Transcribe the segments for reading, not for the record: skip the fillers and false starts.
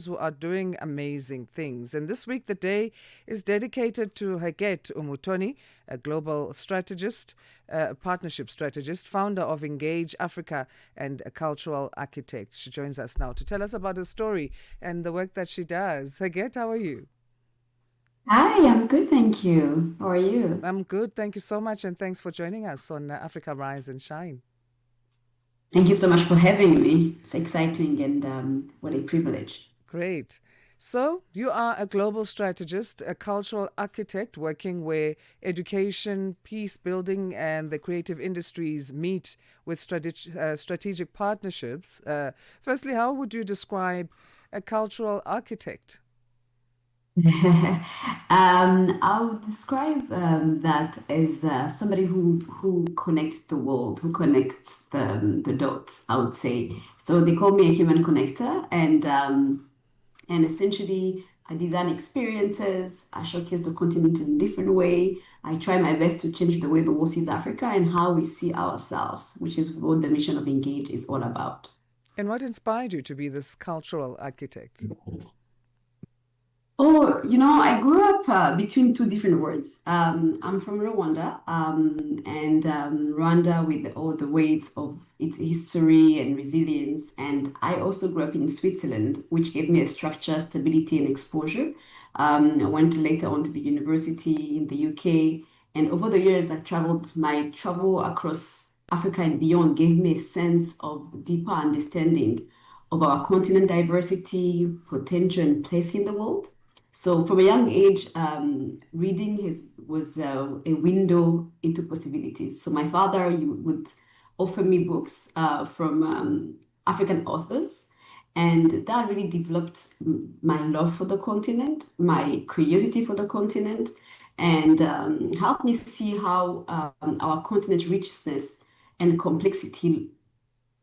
who are doing amazing things. And this week, the day is dedicated to Huguette Umutoni, a global strategist, a partnership strategist, founder of Engage Africa, and a cultural architect. She joins us now to tell us about her story and the work that she does. Huguette, how are you? Hi, I'm good, thank you. How are you? I'm good. Thank you so much. And thanks for joining us on Africa Rise and Shine. Thank you so much for having me. It's exciting and what a privilege. Great. So, you are a global strategist, a cultural architect working where education, peace building, and the creative industries meet with strategic partnerships. Firstly, how would you describe a cultural architect? I would describe that as somebody who connects the world, who connects the dots, I would say. So they call me a human connector, and essentially I design experiences, I showcase the continent in a different way. I try my best to change the way the world sees Africa and how we see ourselves, which is what the mission of Engage is all about. And what inspired you to be this cultural architect? Oh, I grew up between two different worlds. I'm from Rwanda, and Rwanda with all the weight of its history and resilience. And I also grew up in Switzerland, which gave me a structure, stability, and exposure. I went later on to the university in the UK, and over the years, I traveled. My travel across Africa and beyond gave me a sense of deeper understanding of our continent diversity, potential, and place in the world. So from a young age, reading was a window into possibilities. So my father would offer me books from African authors, and that really developed my love for the continent, my curiosity for the continent, and helped me see how our continent's richness and complexity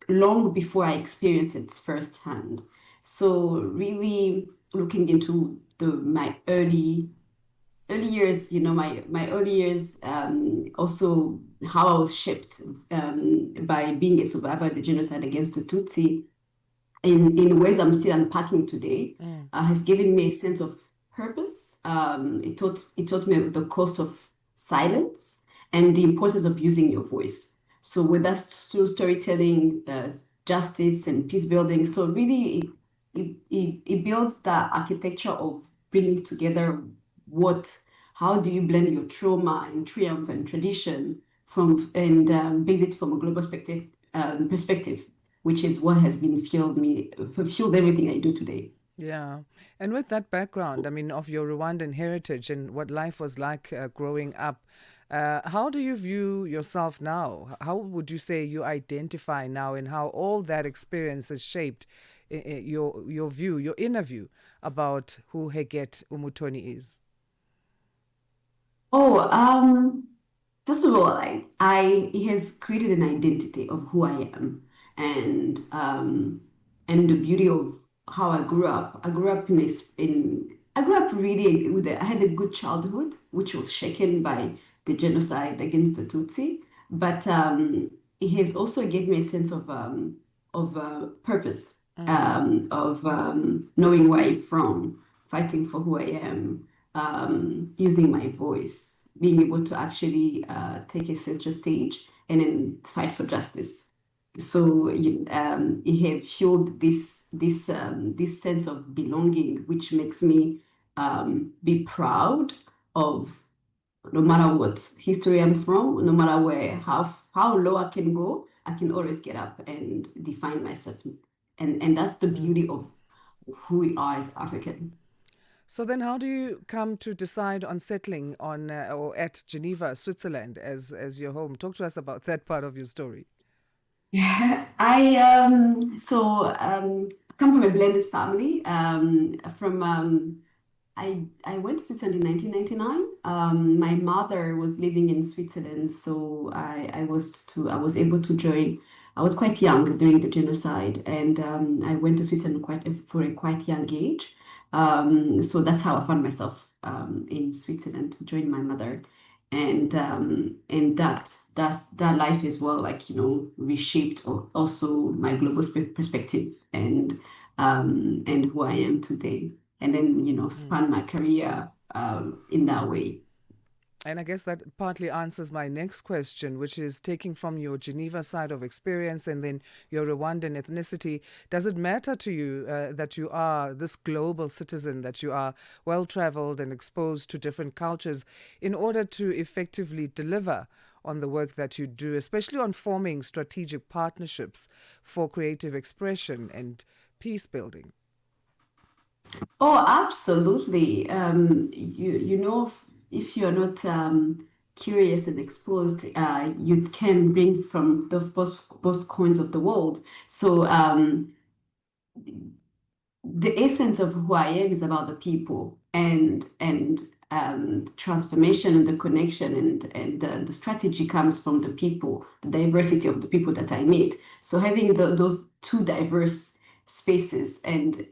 long before I experienced it firsthand. So really looking into the my early years, my early years, also how I was shaped by being a survivor of the genocide against the Tutsi in ways I'm still unpacking today, Mm. has given me a sense of purpose. It taught me the cost of silence and the importance of using your voice. So with that through storytelling, justice and peace building, so really it builds the architecture of bringing together what how do you blend your trauma and triumph and tradition from and build it from a global perspective, which is what has been fueled everything I do today. Yeah. And with that background, I mean, of your Rwandan heritage and what life was like growing up, how do you view yourself now? How would you say you identify now, and how all that experience has shaped your view, your inner view about who Huguette Umutoni is? Oh, first of all, it has created an identity of who I am, and the beauty of how I grew up. I grew up I grew up really I had a good childhood, which was shaken by the genocide against the Tutsi, but it has also gave me a sense of purpose, Mm. of knowing where I'm from, fighting for who I am, using my voice, being able to actually take a center stage and then fight for justice. So it have fueled this sense of belonging, which makes me be proud of no matter what history I'm from, no matter how low I can go, I can always get up and define myself, and that's the Mm. beauty of who we are as African. So then, how do you come to decide on settling on or at Geneva, Switzerland, as your home? Talk to us about that part of your story. I come from a blended family. From I went to Switzerland in 1999. My mother was living in Switzerland, so I was able to join. I was quite young during the genocide, and I went to Switzerland for a quite young age. So that's how I found myself in Switzerland to join my mother, and that life as well, like reshaped also my global perspective, and and who I am today. And then, Mm. span my career in that way. And I guess that partly answers my next question, which is taking from your Geneva side of experience and then your Rwandan ethnicity. Does it matter to you that you are this global citizen, that you are well traveled and exposed to different cultures in order to effectively deliver on the work that you do, especially on forming strategic partnerships for creative expression and peace building? Oh, absolutely. If you're not curious and exposed, you can bring from the both coins of the world. So the essence of who I am is about the people and transformation and the connection and the strategy comes from the people, the diversity of the people that I meet. So having those two diverse spaces, and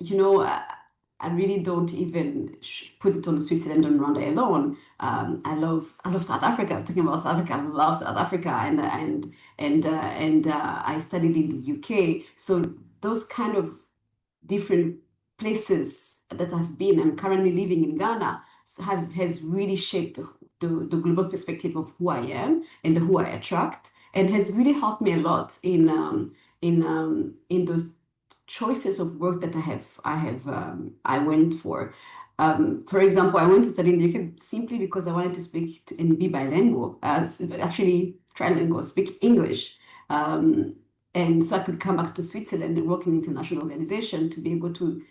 I really don't even put it on Switzerland and Rwanda alone. I love South Africa. Talking about South Africa, I love South Africa, and I studied in the UK. So those kind of different places that I've been. I'm currently living in Ghana, so has really shaped the global perspective of who I am and who I attract, and has really helped me a lot in the choices of work that I went for. For example, I went to study in the UK simply because I wanted to speak and be bilingual, actually trilingual, speak English. Um, and so I could come back to Switzerland and work in international organization to be able to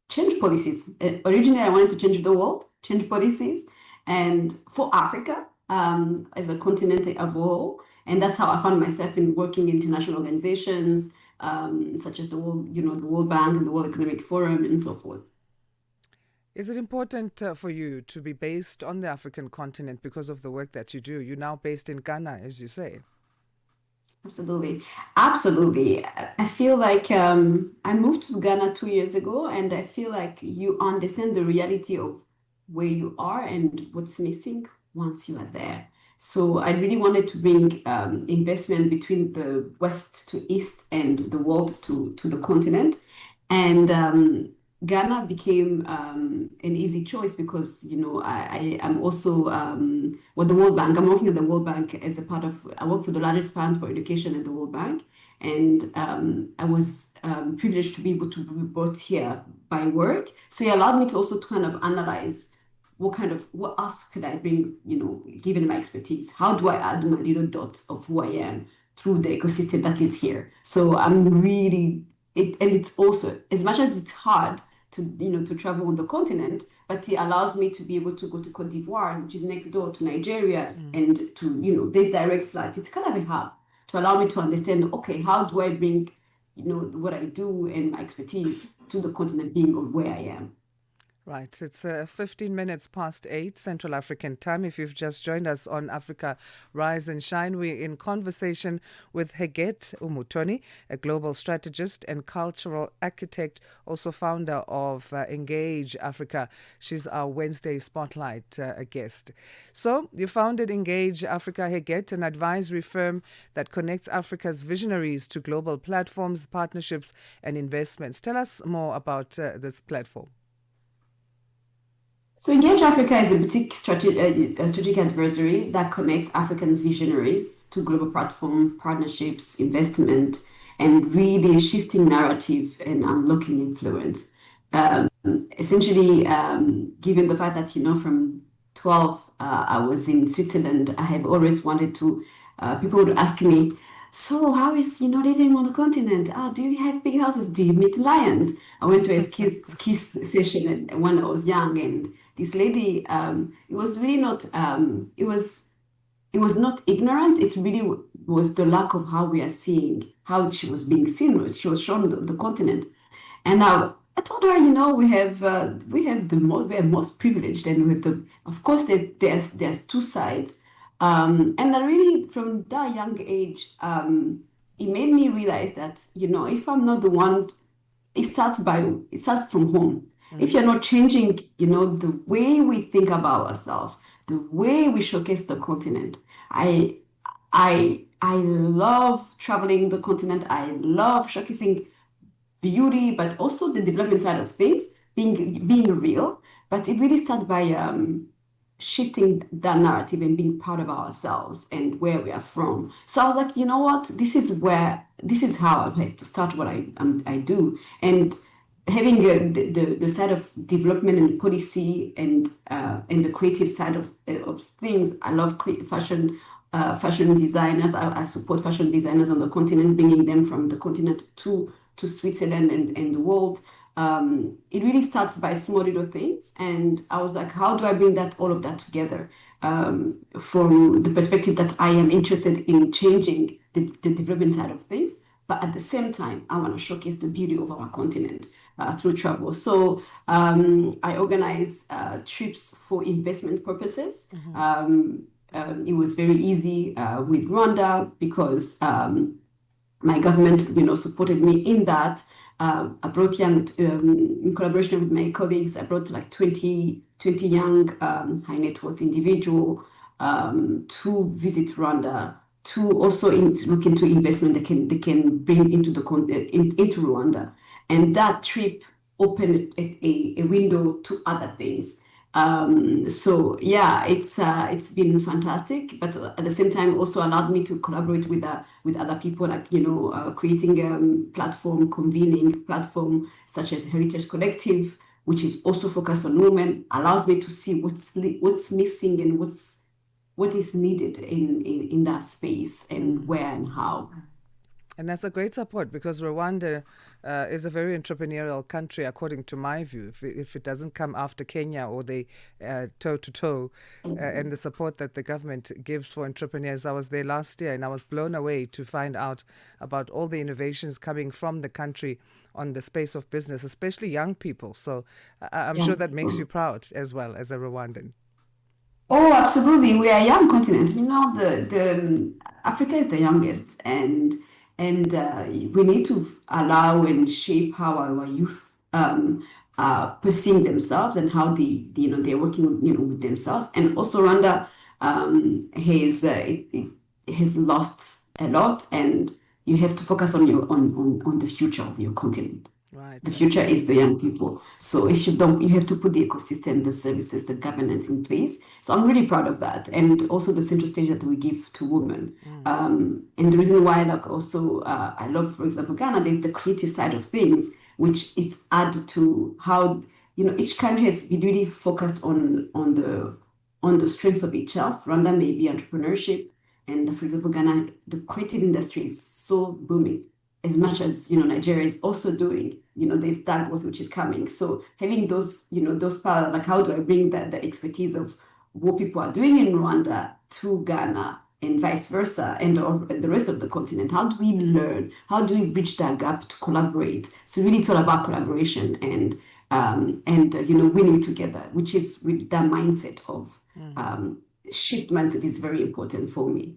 change policies. Originally, I wanted to change the world, change policies, and for Africa as a continent as a whole. And that's how I found myself in working in international organizations, such as the World Bank and the World Economic Forum and so forth. Is it important for you to be based on the African continent because of the work that you do? You're now based in Ghana, as you say. Absolutely. Absolutely. I feel like I moved to Ghana 2 years ago, and I feel like you understand the reality of where you are and what's missing once you are there. So I really wanted to bring investment between the west to east and the world to the continent. And Ghana became an easy choice because, I am also with the World Bank. I'm working at the World Bank as a part of, I work for the largest fund for education at the World Bank. And I was privileged to be able to be brought here by work. So it allowed me to also kind of analyze what else could I bring, given my expertise? How do I add my little dot of who I am through the ecosystem that is here? So I'm really and it's also, as much as it's hard to travel on the continent, but it allows me to be able to go to Cote d'Ivoire, which is next door to Nigeria, Mm. and to, this direct flight. It's kind of a hub to allow me to understand, okay, how do I bring, what I do and my expertise to the continent being of where I am. Right. It's 15 minutes past 8 Central African time. If you've just joined us on Africa Rise and Shine, we're in conversation with Huguette Umutoni, a global strategist and cultural architect, also founder of Engage Africa. She's our Wednesday Spotlight guest. So, you founded Engage Africa, Huguette, an advisory firm that connects Africa's visionaries to global platforms, partnerships, and investments. Tell us more about this platform. So Engage Africa is a boutique strategic advisory that connects African visionaries to global platform partnerships, investment, and really shifting narrative and unlocking influence. Essentially, given the fact that, from 12, I was in Switzerland, I have always wanted to, people would ask me, so how is, living on the continent? Do you have big houses? Do you meet lions? I went to a ski session when I was young, and this lady, it was really not, it was not ignorance. It really was the lack of how we are seeing, how she was being seen. She was shown the continent. And now I told her, we have we are most privileged, and we have of course, there's two sides. And I really, from that young age, it made me realize that, if I'm not the one, it starts from home. If Mm. you're not changing, the way we think about ourselves, the way we showcase the continent. I love traveling the continent. I love showcasing beauty, but also the development side of things, being real. But it really started by shifting that narrative and being proud of ourselves and where we are from. So I was like, you know what? This is how I have to start what I do. And having the side of development and policy and the creative side of things. I love fashion designers. I support fashion designers on the continent, bringing them from the continent to Switzerland and the world. It really starts by small little things, and I was like, how do I bring that all of that together? From the perspective that I am interested in changing the development side of things, but at the same time, I want to showcase the beauty of our continent through travel. So I organize trips for investment purposes. Mm-hmm. It was very easy with Rwanda because my government, supported me in that. I brought in collaboration with my colleagues, I brought like 20 young high net worth individual to visit Rwanda, to also look into investment they can bring into Rwanda. And that trip opened a window to other things. So yeah, it's been fantastic, but at the same time also allowed me to collaborate with other people, like creating platform, convening platform such as Heritage Collective, which is also focused on women, allows me to see what's missing and what is needed in that space and Mm. where and how. And that's a great support because Rwanda is a very entrepreneurial country, according to my view. If it doesn't come after Kenya or they toe to toe, and the support that the government gives for entrepreneurs. I was there last year and I was blown away to find out about all the innovations coming from the country on the space of business, especially young people. So I'm Yeah. sure that makes you proud as well as a Rwandan. Oh, absolutely. We are a young continent. The Africa is the youngest, and we need to allow and shape how our youth perceive themselves and how they're working with themselves. And also, Rwanda has lost a lot, and you have to focus on the future of your continent. The Right. future is the young people. So if you don't, you have to put the ecosystem, the services, the governance in place. So I'm really proud of that. And also the central stage that we give to women. Mm. And the reason why, like also, I love, for example, Ghana, there's the creative side of things, which is added to how, each country has been really focused on the strengths of itself. Rwanda may be entrepreneurship. And for example, Ghana, the creative industry is so booming as much as Nigeria is also doing, there's that growth which is coming. So having those parallel, like how do I bring the expertise of what people are doing in Rwanda to Ghana and vice versa, and the rest of the continent? How do we learn? How do we bridge that gap to collaborate? So really, it's all about collaboration and winning together, which is with that mindset of Mm-hmm. um, shift mindset is very important for me.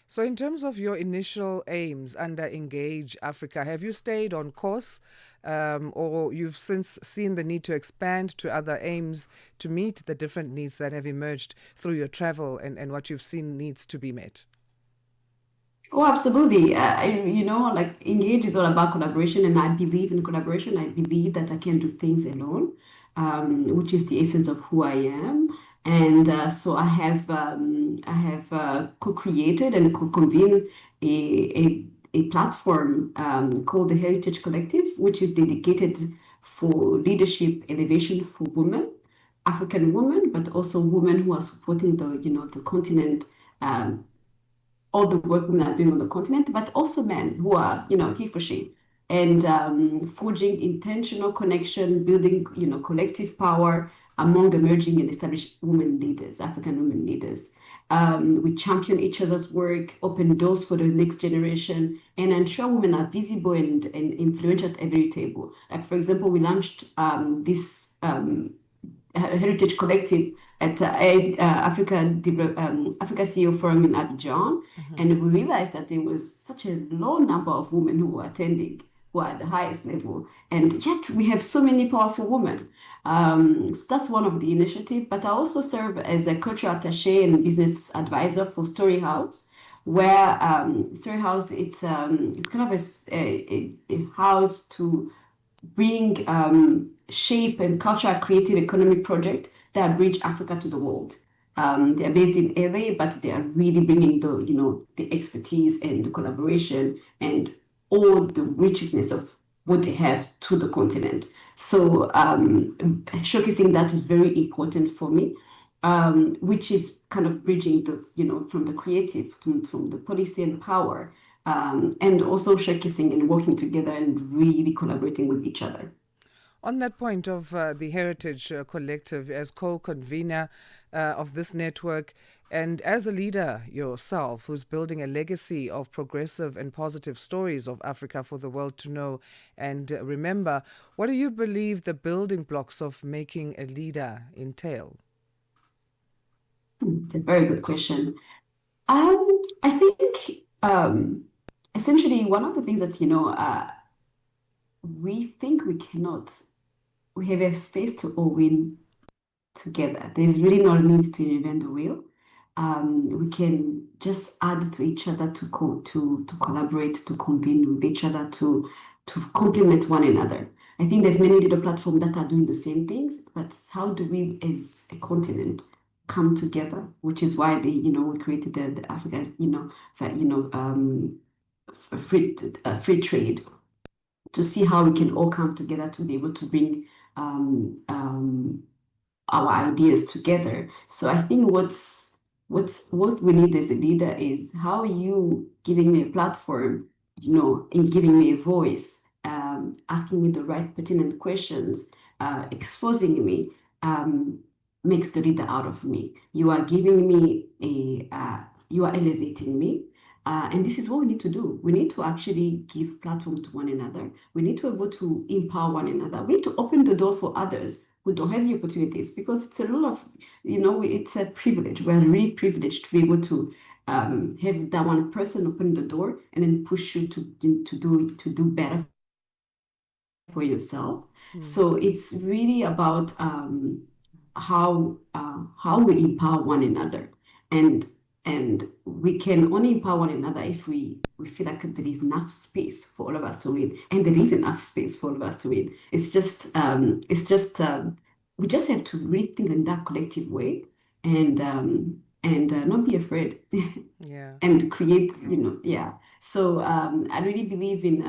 So, in terms of your initial aims under Engage Africa, have you stayed on course or you've since seen the need to expand to other aims to meet the different needs that have emerged through your travel and what you've seen needs to be met? Oh, absolutely. Like Engage is all about collaboration, and I believe in collaboration. I believe that I can do things alone, which is the essence of who I am. And so I have co-created and co-convened a platform called the Heritage Collective, which is dedicated for leadership elevation for women, African women, but also women who are supporting the continent. All the work women are doing on the continent, but also men who are, he for she, and forging intentional connection, building, collective power among emerging and established women leaders, African women leaders. We champion each other's work, open doors for the next generation, and ensure women are visible and influential at every table. Like, for example, we launched this Heritage Collective at Africa CEO Forum in Abidjan, Mm-hmm. and we realized that there was such a low number of women who were attending, who are at the highest level, and yet we have so many powerful women. So that's one of the initiatives. But I also serve as a cultural attaché and business advisor for Story House, where story house it's kind of a house to bring shape and culture creative economic project that bridge Africa to the world. They are based in LA, but they are really bringing the expertise and the collaboration and all the richness of what they have to the continent. So showcasing that is very important for me, which is kind of bridging those, from the creative, from the policy and power, and also showcasing and working together and really collaborating with each other. On that point of the Heritage Collective, as co convener of this network, and as a leader yourself who's building a legacy of progressive and positive stories of Africa for the world to know and remember, what do you believe the building blocks of making a leader entail? It's a very good question. I think essentially one of the things that we think we cannot, we have a space to all win together. There's really no need to reinvent the wheel. We can just add to each other to collaborate, to convene with each other, to complement one another. I think there's many little platforms that are doing the same things, but how do we as a continent come together? Which is why we created the Africa, free free trade to see how we can all come together to be able to bring our ideas together. So I think what we need as a leader is how you giving me a platform, and giving me a voice, asking me the right pertinent questions, exposing me, makes the leader out of me. You are giving me you are elevating me. And this is what we need to do. We need to actually give platform to one another. We need to be able to empower one another. We need to open the door for others who don't have the opportunities because it's a lot of, it's a privilege. We're really privileged to be able to have that one person open the door and then push you to do better for yourself. Hmm. So it's really about how we empower one another, and we can only empower one another if we feel like there is enough space for all of us to win, and there is enough space for all of us to win. We just have to really think in that collective way, and not be afraid. Yeah. And create, yeah. So I really believe in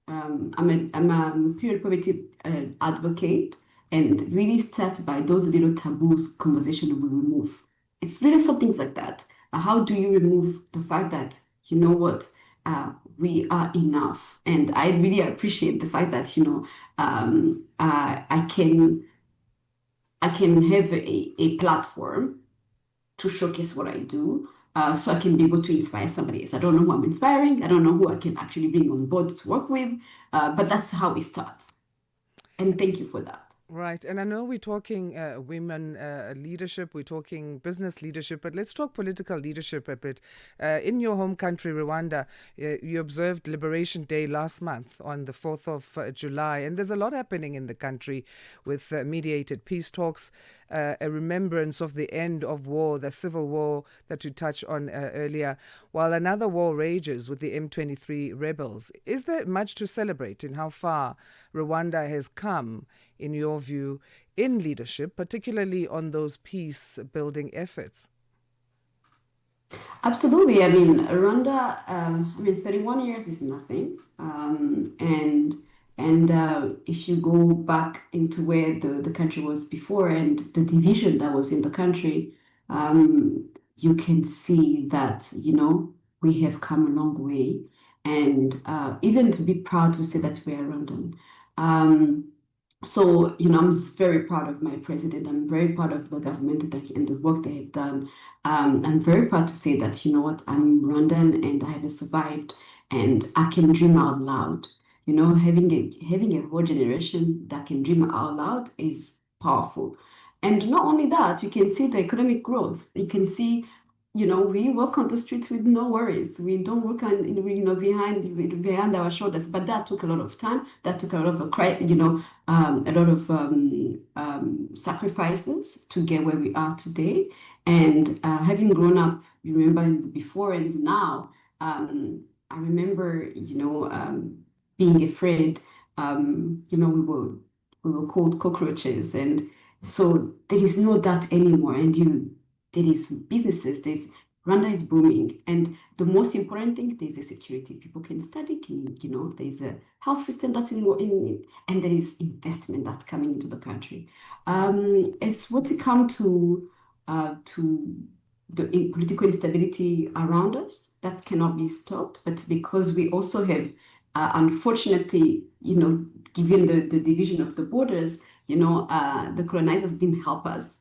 I'm a period poverty advocate, and really starts by those little taboos conversation we remove. It's really some things like that. How do you remove the fact that you know what we are enough? And I really appreciate the fact that I can have a platform to showcase what I do. So I can be able to inspire somebody else. I don't know who I'm inspiring. I don't know who I can actually bring on board to work with, but that's how it starts. And thank you for that. Right. And I know we're talking women leadership, we're talking business leadership, but let's talk political leadership a bit. In your home country, Rwanda, you observed Liberation Day last month on the 4th of July, and there's a lot happening in the country with mediated peace talks, a remembrance of the end of war, the civil war that you touched on earlier, while another war rages with the M23 rebels. Is there much to celebrate in how far Rwanda has come, in your view, in leadership, particularly on those peace building efforts? Absolutely. I mean, Rwanda, 31 years is nothing. And if you go back into where the country was before and the division that was in the country, you can see that, we have come a long way. And even to be proud to say that we are Rwandan. Um, so, I'm very proud of my president. I'm very proud of the government and the work they have done. I'm very proud to say that, you know what, I'm Rwandan and I have survived and I can dream out loud. Having a whole generation that can dream out loud is powerful. And not only that, you can see the economic growth. You can see, we walk on the streets with no worries. We don't work on, behind our shoulders. But that took a lot of time. That took a lot of a lot of sacrifices to get where we are today. And having grown up, you remember in the before and now. I remember, being afraid. We were called cockroaches, and so there is no that anymore. And there is businesses. Rwanda is booming, and the most important thing, there's a security. People can study, there's a health system that's and there is investment that's coming into the country. Mm. It's what it come to the political instability around us that cannot be stopped, but because we also have, unfortunately, given the division of the borders, the colonizers didn't help us.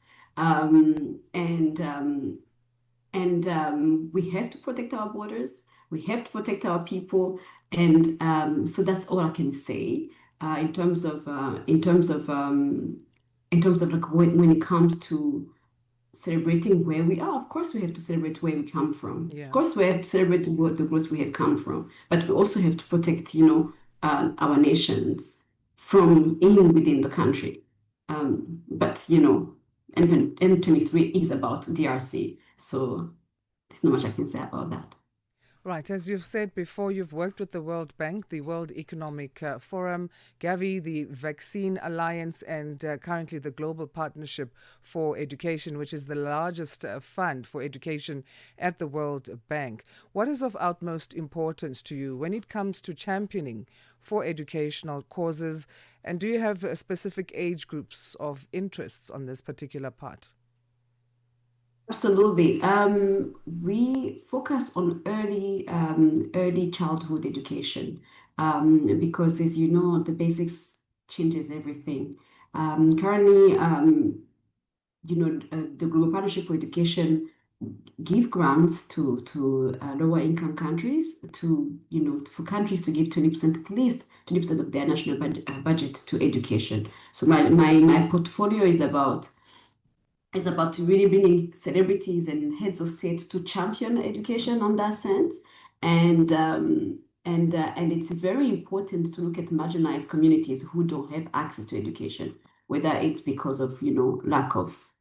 We have to protect our borders. We have to protect our people, and so that's all I can say in terms of like when it comes to celebrating where we are. Of course, we have to celebrate where we come from. Of Yeah. course, we have to celebrate the growth we have come from, but we also have to protect, our nations from in within the country. But M23 is about DRC, so there's not much I can say about that. Right, as you've said before, you've worked with the World Bank, the World Economic Forum, Gavi, the Vaccine Alliance, and currently the Global Partnership for Education, which is the largest fund for education at the World Bank. What is of utmost importance to you when it comes to championing for educational causes? And do you have specific age groups of interests on this particular part? Absolutely. We focus on early childhood education, because, as you know, the basics changes everything. Currently, the Global Partnership for Education give grants to lower income countries for countries to give 20%, at least 20% of their national budget to education. So my portfolio is about really bringing celebrities and heads of state to champion education on that sense. And it's very important to look at marginalized communities who don't have access to education, whether it's because of, lack of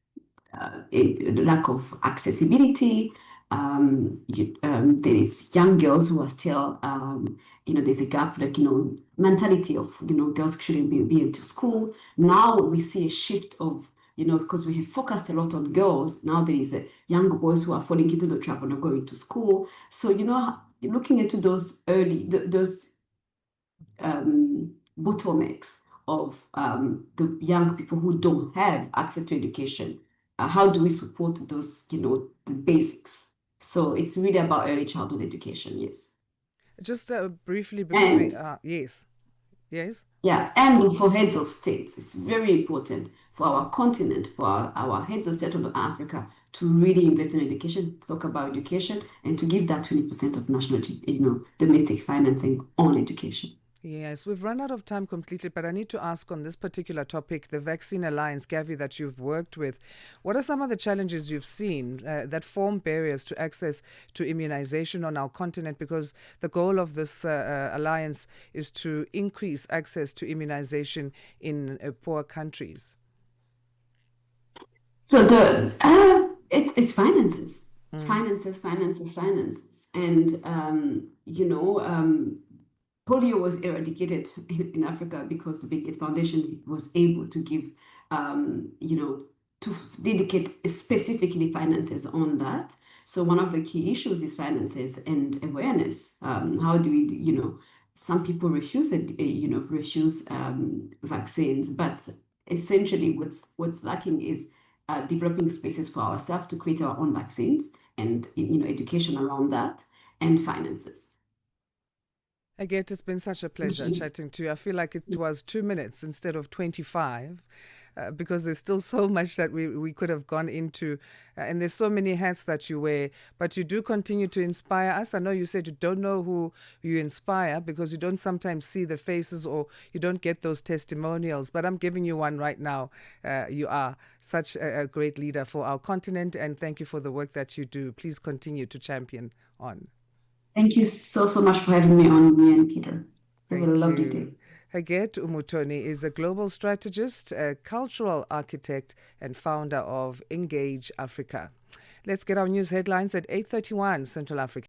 accessibility. There is young girls who are still, there's a gap, like, mentality of, girls shouldn't be into school. Now we see a shift of, because we have focused a lot on girls, now there is young boys who are falling into the trap and not going to school. So, looking into those those bottlenecks of the young people who don't have access to education. How do we support those, the basics? So it's really about early childhood education, yes. Just briefly, because we, And yes, yes. yeah, and for heads of states, it's very important for our continent, for our heads of state of Africa to really invest in education, talk about education, and to give that 20% of national, domestic financing on education. Yes, we've run out of time completely, but I need to ask on this particular topic, the Vaccine Alliance, Gavi, that you've worked with. What are some of the challenges you've seen that form barriers to access to immunization on our continent? Because the goal of this alliance is to increase access to immunization in poor countries. So it's finances, Mm. finances, finances, finances, and polio was eradicated in Africa because the Bill Gates Foundation was able to give, to dedicate specifically finances on that. So one of the key issues is finances and awareness. How do we, some people refuse it, refuse vaccines, but essentially what's lacking is developing spaces for ourselves to create our own vaccines and, education around that and finances. Huguette, it's been such a pleasure chatting to you. I feel like it was 2 minutes instead of 25. Because there's still so much that we could have gone into, and there's so many hats that you wear, but you do continue to inspire us. I know you said you don't know who you inspire because you don't sometimes see the faces or you don't get those testimonials, but I'm giving you one right now. You are such a great leader for our continent, and thank you for the work that you do. Please continue to champion on. Thank you so, so much for having me on, me and Peter. Have a Thank lovely you. day. Huguette Umutoni is a global strategist, a cultural architect, and founder of Engage Africa. Let's get our news headlines at 8:31 Central African